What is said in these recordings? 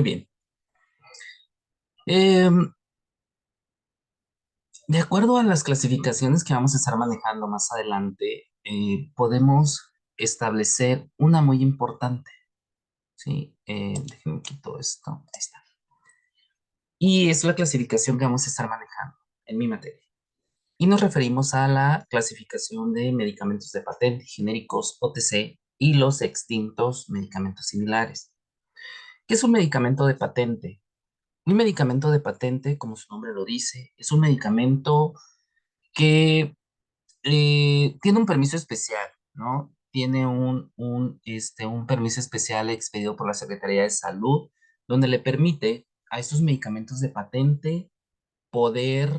Muy bien. Em, de acuerdo a las clasificaciones que vamos a estar manejando más adelante, podemos establecer una muy importante, ¿sí? Déjenme quito esto. Ahí está. Y es la clasificación que vamos a estar manejando en mi materia. Y nos referimos a la clasificación de medicamentos de patente, genéricos, OTC y los extintos medicamentos similares. ¿Qué es un medicamento de patente? Un medicamento de patente, como su nombre lo dice, es un medicamento que tiene un permiso especial, ¿no? Tiene un permiso especial expedido por la Secretaría de Salud, donde le permite a estos medicamentos de patente poder,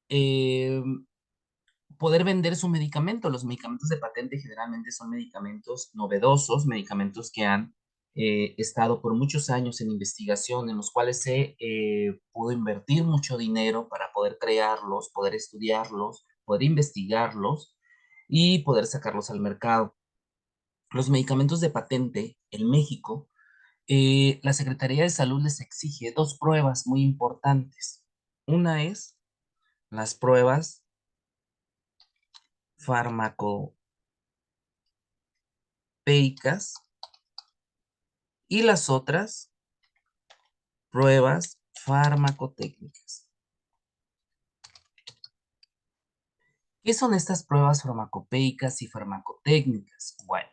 eh, poder vender su medicamento. Los medicamentos de patente generalmente son medicamentos novedosos, medicamentos que han estado por muchos años en investigación, en los cuales se pudo invertir mucho dinero para poder crearlos, poder estudiarlos, poder investigarlos y poder sacarlos al mercado. Los medicamentos de patente en México, la Secretaría de Salud les exige dos pruebas muy importantes. Una es las pruebas farmacopeicas y las otras pruebas farmacotécnicas. ¿Qué son estas pruebas farmacopeicas y farmacotécnicas? Bueno,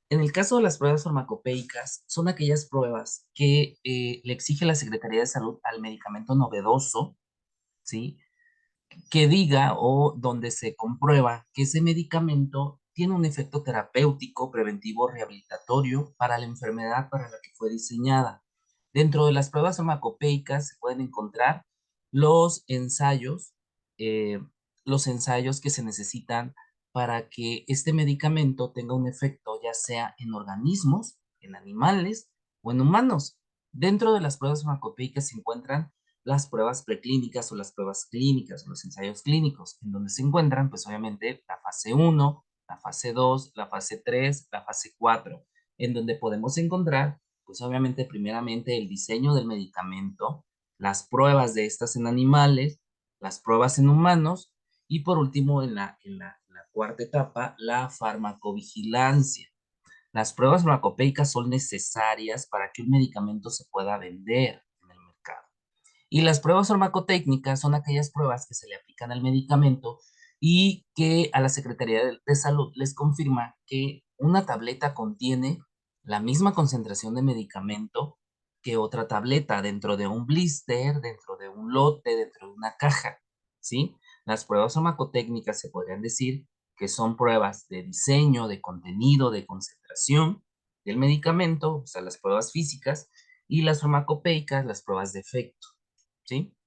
en el caso de las pruebas farmacopeicas, son aquellas pruebas que le exige la Secretaría de Salud al medicamento novedoso, ¿sí? Que diga o donde se comprueba que ese medicamento tiene un efecto terapéutico, preventivo, rehabilitatorio para la enfermedad para la que fue diseñada. Dentro de las pruebas farmacopeicas se pueden encontrar los ensayos, eh, los ensayos que se necesitan para que este medicamento tenga un efecto ya sea en organismos, en animales o en humanos. Dentro de las pruebas farmacopeicas se encuentran las pruebas preclínicas o las pruebas clínicas o los ensayos clínicos, en donde se encuentran, pues obviamente, la fase 1, la fase 2, la fase 3, la fase 4, en donde podemos encontrar, pues obviamente, primeramente el diseño del medicamento, las pruebas de estas en animales, las pruebas en humanos y por último, en la cuarta etapa, la farmacovigilancia. Las pruebas farmacopeicas son necesarias para que un medicamento se pueda vender en el mercado. Y las pruebas farmacotécnicas son aquellas pruebas que se le aplican al medicamento y que a la Secretaría de Salud les confirma que una tableta contiene la misma concentración de medicamento que otra tableta dentro de un blister, dentro de un lote, dentro de una caja, ¿sí? Las pruebas farmacotécnicas se podrían decir que son pruebas de diseño, de contenido, de concentración del medicamento, o sea, las pruebas físicas, y las farmacopeicas, las pruebas de efecto. ¿Sí?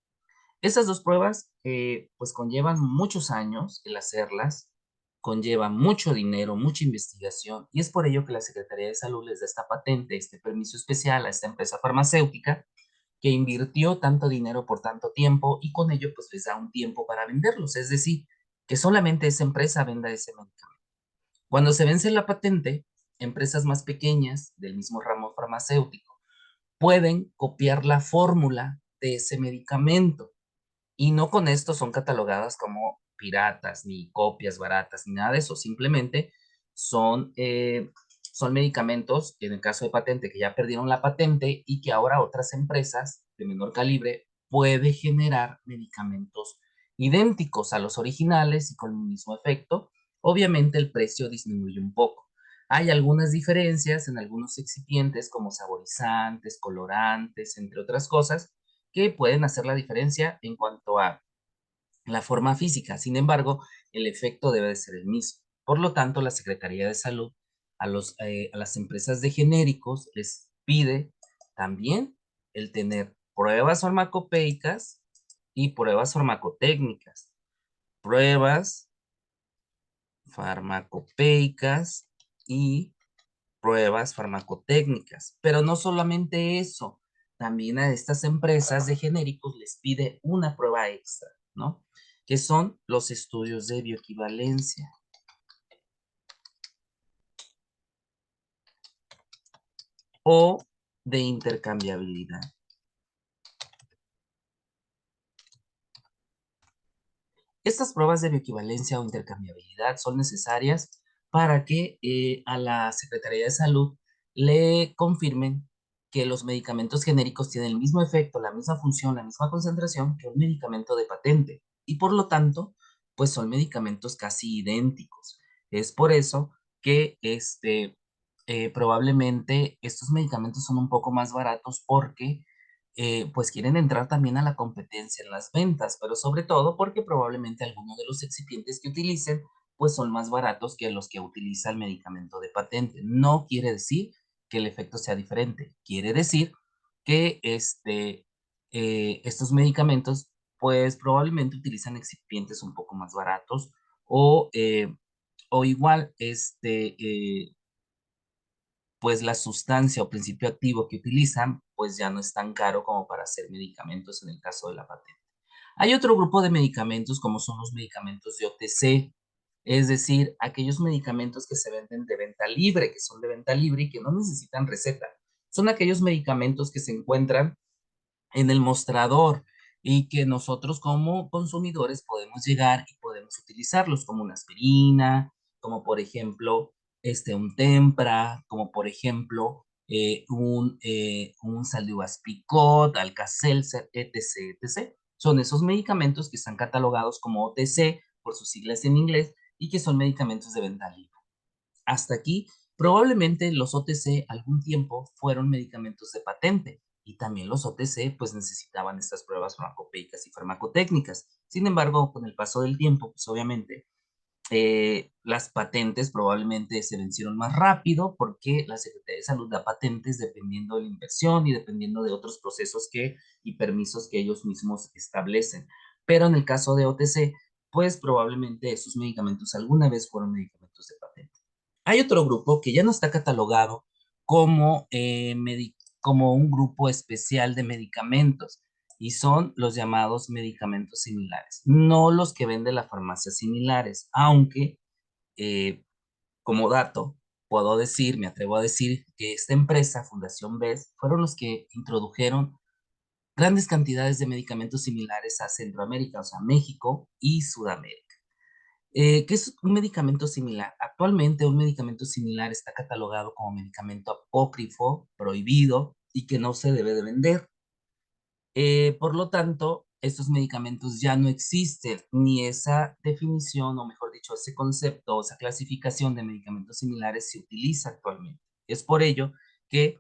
Esas dos pruebas, pues conllevan muchos años el hacerlas, conllevan mucho dinero, mucha investigación, y es por ello que la Secretaría de Salud les da esta patente, este permiso especial a esta empresa farmacéutica que invirtió tanto dinero por tanto tiempo y con ello pues les da un tiempo para venderlos, es decir, que solamente esa empresa venda ese medicamento. Cuando se vence la patente, empresas más pequeñas del mismo ramo farmacéutico pueden copiar la fórmula de ese medicamento y no con esto son catalogadas como piratas, ni copias baratas, ni nada de eso. Simplemente son, son medicamentos, en el caso de patente, que ya perdieron la patente y que ahora otras empresas de menor calibre pueden generar medicamentos idénticos a los originales y con el mismo efecto. Obviamente el precio disminuye un poco. Hay algunas diferencias en algunos excipientes como saborizantes, colorantes, entre otras cosas, que pueden hacer la diferencia en cuanto a la forma física. Sin embargo, el efecto debe de ser el mismo. Por lo tanto, la Secretaría de Salud a las empresas de genéricos les pide también el tener pruebas farmacopeicas y pruebas farmacotécnicas. Pruebas farmacopeicas y pruebas farmacotécnicas. Pero no solamente eso, también a estas empresas de genéricos les pide una prueba extra, ¿no? Que son los estudios de bioequivalencia o de intercambiabilidad. Estas pruebas de bioequivalencia o intercambiabilidad son necesarias para que a la Secretaría de Salud le confirmen que los medicamentos genéricos tienen el mismo efecto, la misma función, la misma concentración que un medicamento de patente y por lo tanto, pues son medicamentos casi idénticos. Es por eso que probablemente estos medicamentos son un poco más baratos porque pues quieren entrar también a la competencia en las ventas, pero sobre todo porque probablemente algunos de los excipientes que utilicen pues son más baratos que los que utiliza el medicamento de patente. No quiere decir que el efecto sea diferente, quiere decir que estos medicamentos pues probablemente utilizan excipientes un poco más baratos o, o igual pues la sustancia o principio activo que utilizan, pues ya no es tan caro como para hacer medicamentos en el caso de la patente. Hay otro grupo de medicamentos como son los medicamentos de OTC, es decir, aquellos medicamentos que se venden de venta libre, que son de venta libre y que no necesitan receta. Son aquellos medicamentos que se encuentran en el mostrador y que nosotros como consumidores podemos llegar y podemos utilizarlos como una aspirina, como por ejemplo un Tempra, como por ejemplo un Saldivas Picot, Alka-Seltzer, etc., etc. Son esos medicamentos que están catalogados como OTC por sus siglas en inglés y que son medicamentos de venta libre. Hasta aquí, probablemente los OTC algún tiempo fueron medicamentos de patente y también los OTC pues necesitaban estas pruebas farmacopeicas y farmacotécnicas. Sin embargo, con el paso del tiempo, pues obviamente las patentes probablemente se vencieron más rápido porque la Secretaría de Salud da patentes dependiendo de la inversión y dependiendo de otros procesos y permisos que ellos mismos establecen. Pero en el caso de OTC, pues probablemente esos medicamentos alguna vez fueron medicamentos de patente. Hay otro grupo que ya no está catalogado como, como un grupo especial de medicamentos y son los llamados medicamentos similares, no los que vende la farmacia similares, aunque como dato puedo decir, me atrevo a decir que esta empresa, Fundación BES, fueron los que introdujeron grandes cantidades de medicamentos similares a Centroamérica, o sea, México y Sudamérica. ¿Qué es un medicamento similar? Actualmente un medicamento similar está catalogado como medicamento apócrifo, prohibido y que no se debe de vender. Por lo tanto, estos medicamentos ya no existen, ni esa definición, o mejor dicho, ese concepto o esa clasificación de medicamentos similares se utiliza actualmente. Es por ello que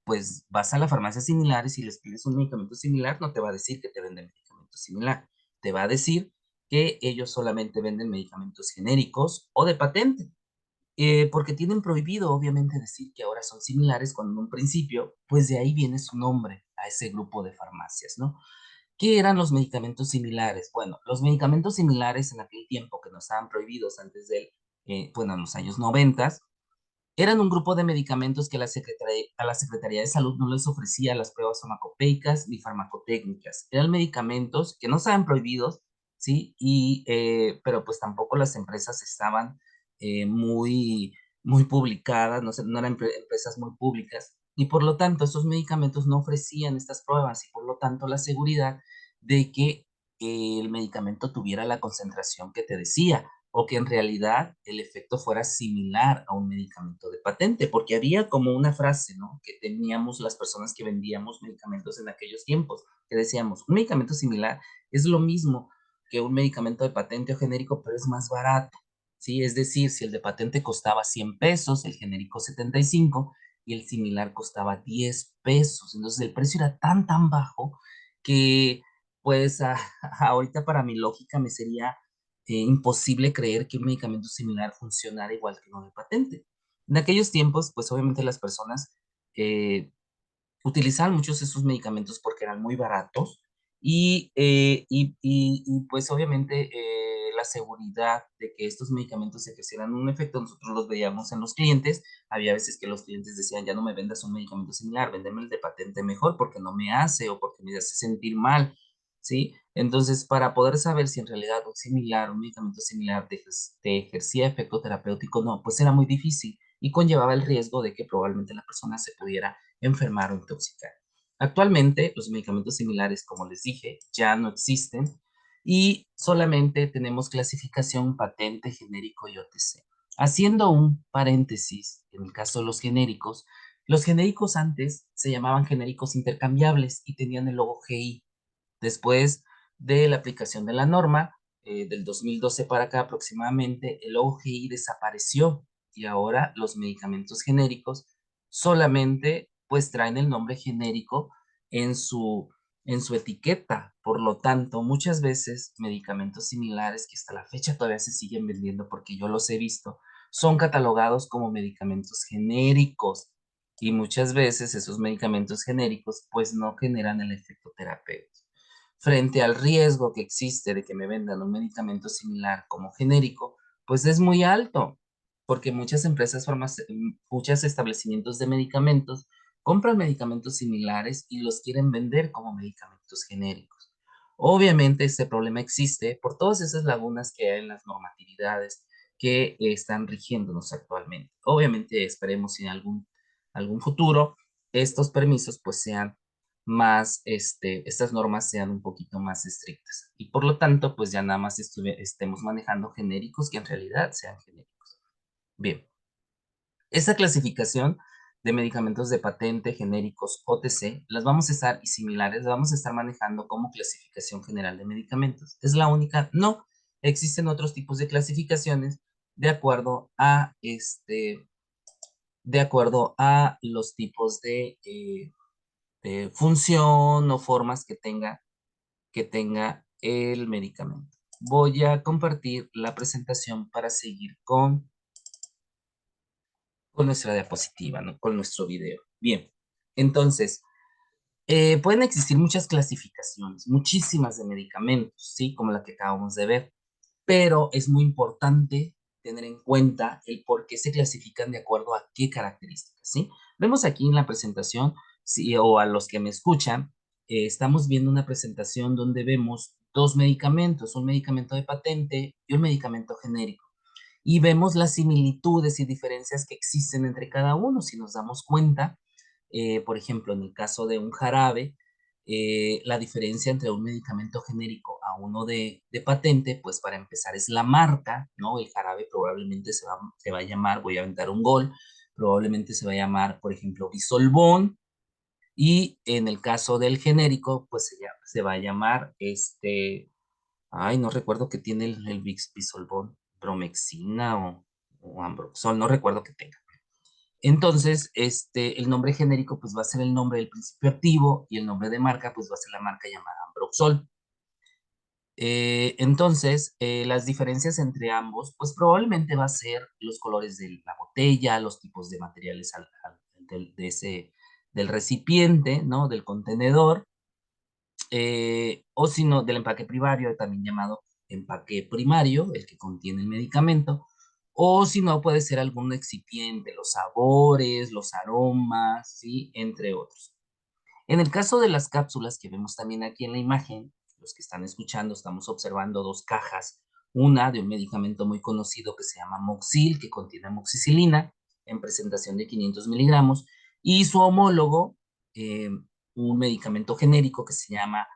pues vas a la farmacia similar y si les pides un medicamento similar, no te va a decir que te venden medicamento similar. Te va a decir que ellos solamente venden medicamentos genéricos o de patente, porque tienen prohibido, obviamente, decir que ahora son similares cuando en un principio, pues de ahí viene su nombre a ese grupo de farmacias, ¿no? ¿Qué eran los medicamentos similares? Bueno, los medicamentos similares en aquel tiempo que no estaban prohibidos antes del, bueno, en los años 90, eran un grupo de medicamentos que a la Secretaría de Salud no les ofrecía las pruebas farmacopeicas ni farmacotécnicas. Eran medicamentos que no estaban prohibidos, ¿sí? Pero pues tampoco las empresas estaban muy publicadas, no, no eran empresas muy públicas. Y por lo tanto, esos medicamentos no ofrecían estas pruebas y por lo tanto la seguridad de que el medicamento tuviera la concentración que te decía o que en realidad el efecto fuera similar a un medicamento de patente, porque había como una frase, ¿no? Que teníamos las personas que vendíamos medicamentos en aquellos tiempos, que decíamos, un medicamento similar es lo mismo que un medicamento de patente o genérico, pero es más barato, ¿sí? Es decir, si el de patente costaba 100 pesos, el genérico 75 y el similar costaba 10 pesos. Entonces el precio era tan bajo que pues ahorita para mi lógica me sería imposible creer que un medicamento similar funcionara igual que uno de patente. En aquellos tiempos, pues obviamente las personas eh, utilizaban muchos de esos medicamentos porque eran muy baratos pues obviamente la seguridad de que estos medicamentos ejercieran un efecto, nosotros los veíamos en los clientes, había veces que los clientes decían, ya no me vendas un medicamento similar, véndeme el de patente mejor porque no me hace o porque me hace sentir mal, ¿sí? Entonces, para poder saber si en realidad un medicamento similar te ejercía efecto terapéutico o no, pues era muy difícil y conllevaba el riesgo de que probablemente la persona se pudiera enfermar o intoxicar. Actualmente, los medicamentos similares, como les dije, ya no existen y solamente tenemos clasificación patente, genérico y OTC. Haciendo un paréntesis, en el caso de los genéricos antes se llamaban genéricos intercambiables y tenían el logo GI. Después de la aplicación de la norma, del 2012 para acá aproximadamente, el logo GI desapareció y ahora los medicamentos genéricos solamente pues traen el nombre genérico en su, en su etiqueta. Por lo tanto, muchas veces medicamentos similares que hasta la fecha todavía se siguen vendiendo porque yo los he visto, son catalogados como medicamentos genéricos y muchas veces esos medicamentos genéricos pues no generan el efecto terapéutico. Frente al riesgo que existe de que me vendan un medicamento similar como genérico, pues es muy alto, porque muchas empresas muchos establecimientos de medicamentos compran medicamentos similares y los quieren vender como medicamentos genéricos. Obviamente este problema existe por todas esas lagunas que hay en las normatividades que están rigiéndonos actualmente. Obviamente esperemos si en algún futuro estos permisos pues sean más, estas normas sean un poquito más estrictas. Y por lo tanto, pues ya nada más estemos manejando genéricos que en realidad sean genéricos. Bien, esta clasificación de medicamentos de patente, genéricos, OTC, las vamos a estar, y similares, las vamos a estar manejando como clasificación general de medicamentos. ¿Es la única? No, existen otros tipos de clasificaciones de acuerdo a, de acuerdo a los tipos de función o formas que tenga el medicamento. Voy a compartir la presentación para seguir con nuestra diapositiva, ¿no? Con nuestro video. Bien, entonces, pueden existir muchas clasificaciones, muchísimas de medicamentos, ¿sí? Como la que acabamos de ver, pero es muy importante tener en cuenta el por qué se clasifican de acuerdo a qué características, ¿sí? Vemos aquí en la presentación, sí, o a los que me escuchan, estamos viendo una presentación donde vemos dos medicamentos, un medicamento de patente y un medicamento genérico. Y vemos las similitudes y diferencias que existen entre cada uno. Si nos damos cuenta, por ejemplo, en el caso de un jarabe, la diferencia entre un medicamento genérico a uno de patente, pues para empezar es la marca, ¿no? El jarabe probablemente se va a llamar, voy a aventar un gol, probablemente se va a llamar, por ejemplo, Bisolbón, y en el caso del genérico, pues se va a llamar, ay, no recuerdo que tiene el Bisolbón, Bromexina o Ambroxol, no recuerdo que tenga. Entonces, el nombre genérico pues va a ser el nombre del principio activo y el nombre de marca pues va a ser la marca llamada Ambroxol. Entonces, las diferencias entre ambos pues probablemente va a ser los colores de la botella, los tipos de materiales del recipiente, ¿no? Del contenedor, o si no, del empaque primario, también llamado empaque primario, el que contiene el medicamento, o si no, puede ser algún excipiente, los sabores, los aromas, ¿sí? Entre otros. En el caso de las cápsulas que vemos también aquí en la imagen, los que están escuchando, estamos observando dos cajas, una de un medicamento muy conocido que se llama Moxil, que contiene amoxicilina en presentación de 500 miligramos, y su homólogo, un medicamento genérico que se llama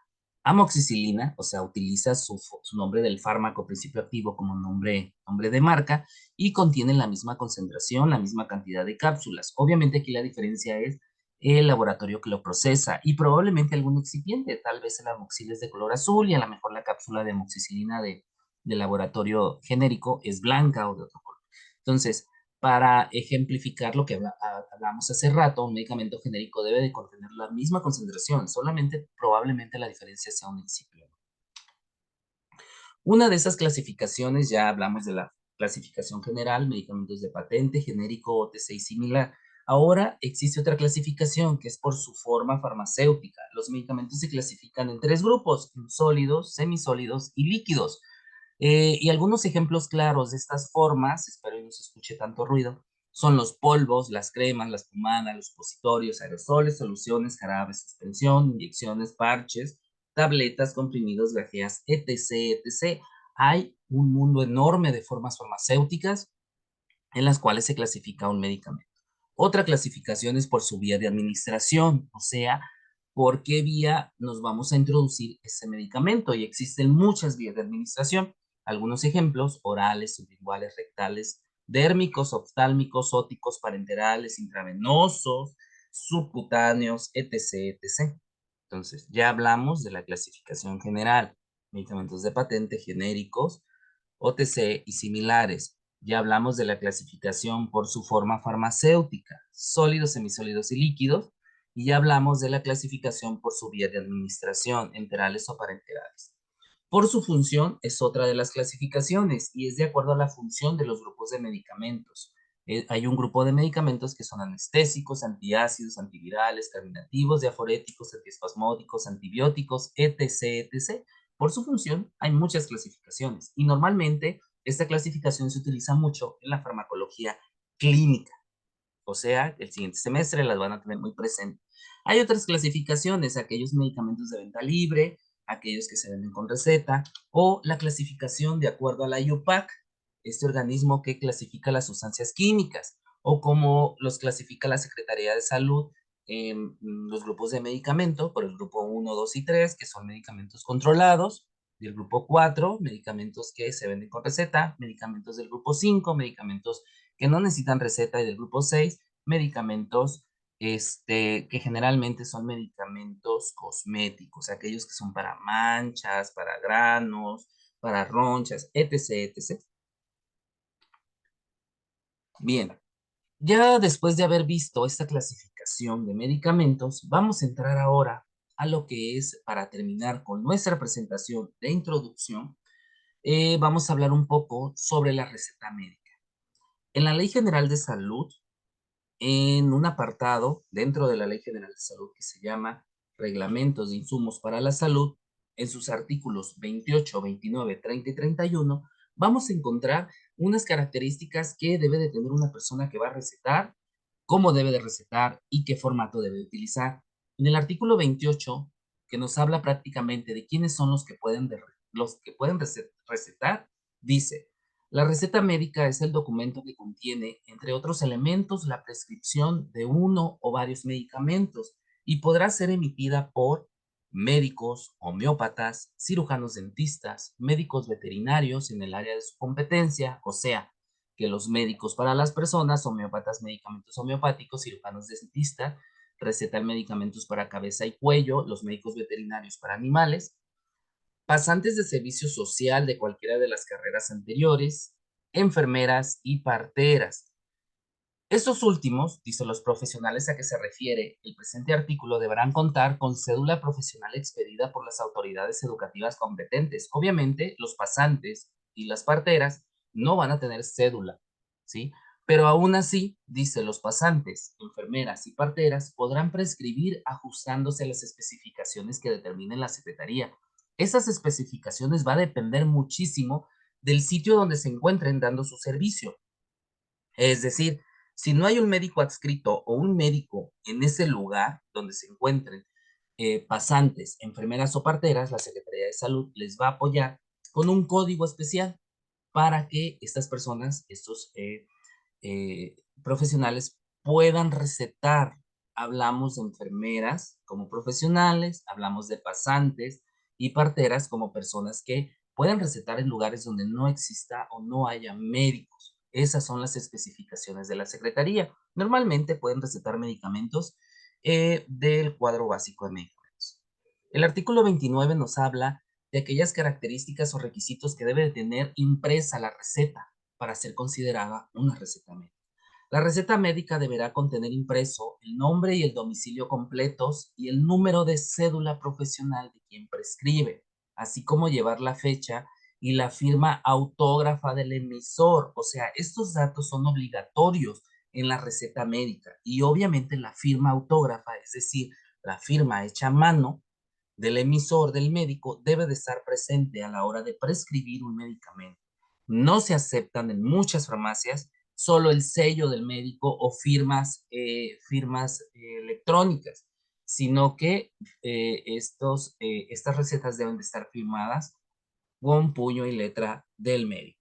amoxicilina, o sea, utiliza su nombre del fármaco principio activo como nombre de marca y contiene la misma concentración, la misma cantidad de cápsulas. Obviamente aquí la diferencia es el laboratorio que lo procesa y probablemente algún excipiente, tal vez el amoxil es de color azul y a lo mejor la cápsula de amoxicilina de laboratorio genérico es blanca o de otro color. Entonces, para ejemplificar lo que hablamos hace rato, un medicamento genérico debe de contener la misma concentración, solamente probablemente la diferencia sea un excipiente. Una de esas clasificaciones, ya hablamos de la clasificación general, medicamentos de patente, genérico, OTC y similar. Ahora existe otra clasificación que es por su forma farmacéutica. Los medicamentos se clasifican en tres grupos: sólidos, semisólidos y líquidos. Y algunos ejemplos claros de estas formas, espero y no se escuche tanto ruido, son los polvos, las cremas, las pomadas, los supositorios, aerosoles, soluciones, jarabes, suspensión, inyecciones, parches, tabletas, comprimidos, grajeas, etc., etc. Hay un mundo enorme de formas farmacéuticas en las cuales se clasifica un medicamento. Otra clasificación es por su vía de administración, o sea, por qué vía nos vamos a introducir ese medicamento. Y existen muchas vías de administración. Algunos ejemplos: orales, sublinguales, rectales, dérmicos, oftálmicos, óticos, parenterales, intravenosos, subcutáneos, etc., etc. Entonces, ya hablamos de la clasificación general: medicamentos de patente, genéricos, OTC y similares. Ya hablamos de la clasificación por su forma farmacéutica: sólidos, semisólidos y líquidos. Y ya hablamos de la clasificación por su vía de administración: enterales o parenterales. Por su función es otra de las clasificaciones y es de acuerdo a la función de los grupos de medicamentos. Hay un grupo de medicamentos que son anestésicos, antiácidos, antivirales, carminativos, diaforéticos, antiespasmódicos, antibióticos, etc., etc. Por su función hay muchas clasificaciones y normalmente esta clasificación se utiliza mucho en la farmacología clínica. O sea, el siguiente semestre las van a tener muy presente. Hay otras clasificaciones: aquellos medicamentos de venta libre, aquellos que se venden con receta, o la clasificación de acuerdo a la IUPAC, este organismo que clasifica las sustancias químicas, o como los clasifica la Secretaría de Salud en los grupos de medicamento, por el grupo 1, 2 y 3, que son medicamentos controlados; y el grupo 4, medicamentos que se venden con receta; medicamentos del grupo 5, medicamentos que no necesitan receta; y del grupo 6, medicamentos que generalmente son medicamentos cosméticos, aquellos que son para manchas, para granos, para ronchas, etc., etc. Bien, ya después de haber visto esta clasificación de medicamentos, vamos a entrar ahora a lo que es, para terminar con nuestra presentación de introducción, vamos a hablar un poco sobre la receta médica. En la Ley General de Salud, en un apartado dentro de la Ley General de Salud que se llama Reglamentos de Insumos para la Salud, en sus artículos 28, 29, 30 y 31, vamos a encontrar unas características que debe de tener una persona que va a recetar, cómo debe de recetar y qué formato debe de utilizar. En el artículo 28, que nos habla prácticamente de quiénes son los que pueden recetar, dice: la receta médica es el documento que contiene, entre otros elementos, la prescripción de uno o varios medicamentos y podrá ser emitida por médicos, homeópatas, cirujanos dentistas, médicos veterinarios en el área de su competencia, o sea, que los médicos para las personas, homeópatas, medicamentos homeopáticos, cirujanos dentistas, recetan medicamentos para cabeza y cuello, los médicos veterinarios para animales, pasantes de servicio social de cualquiera de las carreras anteriores, enfermeras y parteras. Estos últimos, dice los profesionales a que se refiere el presente artículo, deberán contar con cédula profesional expedida por las autoridades educativas competentes. Obviamente, los pasantes y las parteras no van a tener cédula, ¿sí? Pero aún así, dice, los pasantes, enfermeras y parteras podrán prescribir ajustándose a las especificaciones que determine la Secretaría. Esas especificaciones va a depender muchísimo del sitio donde se encuentren dando su servicio. Es decir, si no hay un médico adscrito o un médico en ese lugar donde se encuentren pasantes, enfermeras o parteras, la Secretaría de Salud les va a apoyar con un código especial para que estas personas, estos profesionales, puedan recetar. Hablamos de enfermeras como profesionales, hablamos de pasantes y parteras como personas que pueden recetar en lugares donde no exista o no haya médicos. Esas son las especificaciones de la Secretaría. Normalmente pueden recetar medicamentos del cuadro básico de medicamentos. El artículo 29 nos habla de aquellas características o requisitos que debe de tener impresa la receta para ser considerada una receta médica. La receta médica deberá contener impreso el nombre y el domicilio completos y el número de cédula profesional de quien prescribe, así como llevar la fecha y la firma autógrafa del emisor. O sea, estos datos son obligatorios en la receta médica y obviamente la firma autógrafa, es decir, la firma hecha a mano del emisor, del médico, debe de estar presente a la hora de prescribir un medicamento. No se aceptan en muchas farmacias solo el sello del médico o firmas electrónicas, sino que estas recetas deben de estar firmadas con puño y letra del médico.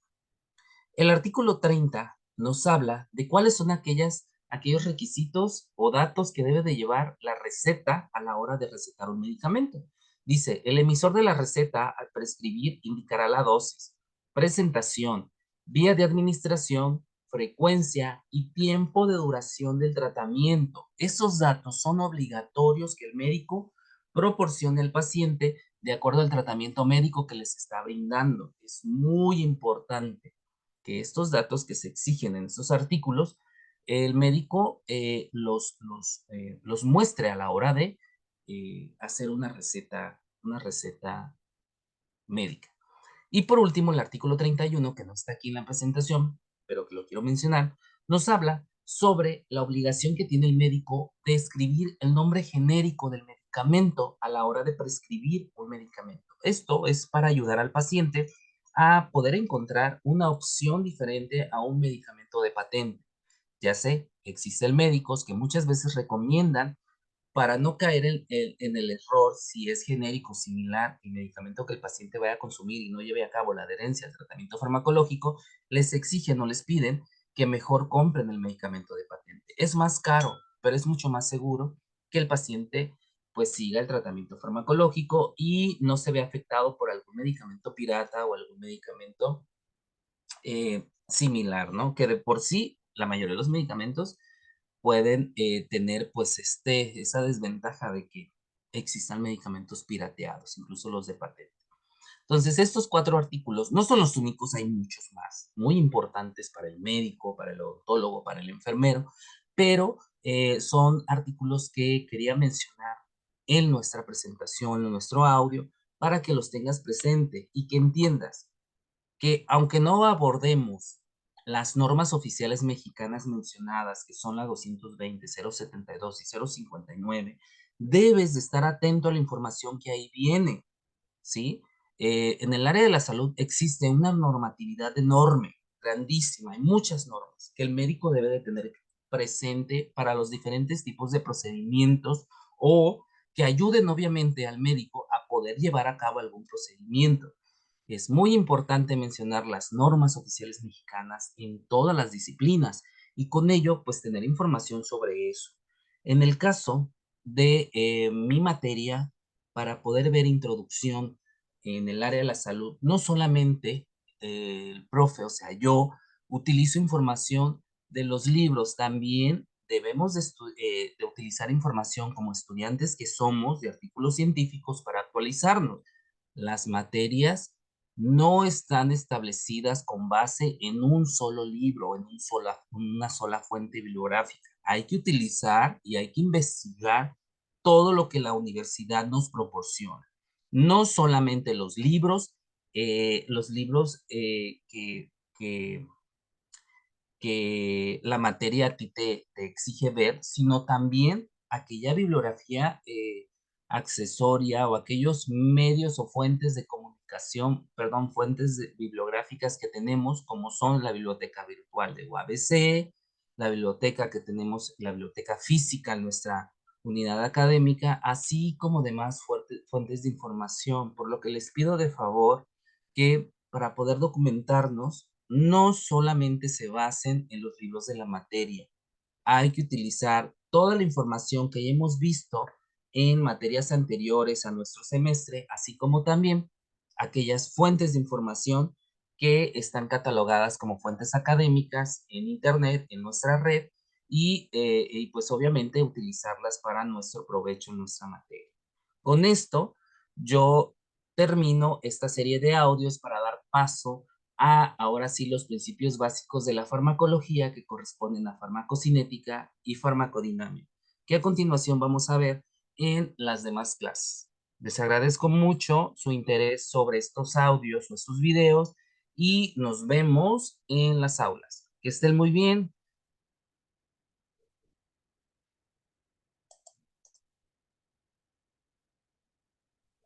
El artículo 30 nos habla de cuáles son aquellos requisitos o datos que debe de llevar la receta a la hora de recetar un medicamento. Dice, el emisor de la receta al prescribir indicará la dosis, presentación, vía de administración, frecuencia y tiempo de duración del tratamiento. Esos datos son obligatorios que el médico proporcione al paciente de acuerdo al tratamiento médico que les está brindando. Es muy importante que estos datos que se exigen en estos artículos, el médico los muestre a la hora de hacer una receta médica. Y por último, el artículo 31, que no está aquí en la presentación, pero que lo quiero mencionar, nos habla sobre la obligación que tiene el médico de escribir el nombre genérico del medicamento a la hora de prescribir un medicamento. Esto es para ayudar al paciente a poder encontrar una opción diferente a un medicamento de patente. Ya sé, existen médicos que muchas veces recomiendan para no caer en el error si es genérico similar el medicamento que el paciente vaya a consumir y no lleve a cabo la adherencia al tratamiento farmacológico, les exigen o les piden que mejor compren el medicamento de patente. Es más caro, pero es mucho más seguro que el paciente pues siga el tratamiento farmacológico y no se vea afectado por algún medicamento pirata o algún medicamento similar, ¿no? Que de por sí la mayoría de los medicamentos pueden tener pues esa desventaja de que existan medicamentos pirateados, incluso los de patente. Entonces, estos 4 artículos no son los únicos, hay muchos más, muy importantes para el médico, para el odontólogo, para el enfermero, pero son artículos que quería mencionar en nuestra presentación, en nuestro audio, para que los tengas presente y que entiendas que aunque no abordemos las normas oficiales mexicanas mencionadas, que son la 220, 072 y 059, debes de estar atento a la información que ahí viene, ¿sí? En el área de la salud existe una normatividad enorme, grandísima, hay muchas normas que el médico debe de tener presente para los diferentes tipos de procedimientos o que ayuden obviamente al médico a poder llevar a cabo algún procedimiento. Es muy importante mencionar las normas oficiales mexicanas en todas las disciplinas y con ello, pues tener información sobre eso. En el caso de mi materia, para poder ver introducción en el área de la salud, no solamente el profe, o sea, yo utilizo información de los libros, también debemos de utilizar información como estudiantes que somos de artículos científicos para actualizarnos. Las materias no están establecidas con base en un solo libro, en una sola fuente bibliográfica. Hay que utilizar y hay que investigar todo lo que la universidad nos proporciona. No solamente los libros que la materia a ti te exige ver, sino también aquella bibliografía accesoria o aquellos medios o fuentes de comunicación, perdón, bibliográficas que tenemos, como son la biblioteca virtual de UABC, la biblioteca que tenemos, la biblioteca física en nuestra unidad académica, así como demás fuentes de información, por lo que les pido de favor que para poder documentarnos, no solamente se basen en los libros de la materia. Hay que utilizar toda la información que hemos visto en materias anteriores a nuestro semestre, así como también aquellas fuentes de información que están catalogadas como fuentes académicas en Internet, en nuestra red, y pues obviamente utilizarlas para nuestro provecho en nuestra materia. Con esto, yo termino esta serie de audios para dar paso a, ahora sí, los principios básicos de la farmacología que corresponden a farmacocinética y farmacodinámica, que a continuación vamos a ver en las demás clases. Les agradezco mucho su interés sobre estos audios o estos videos y nos vemos en las aulas. Que estén muy bien.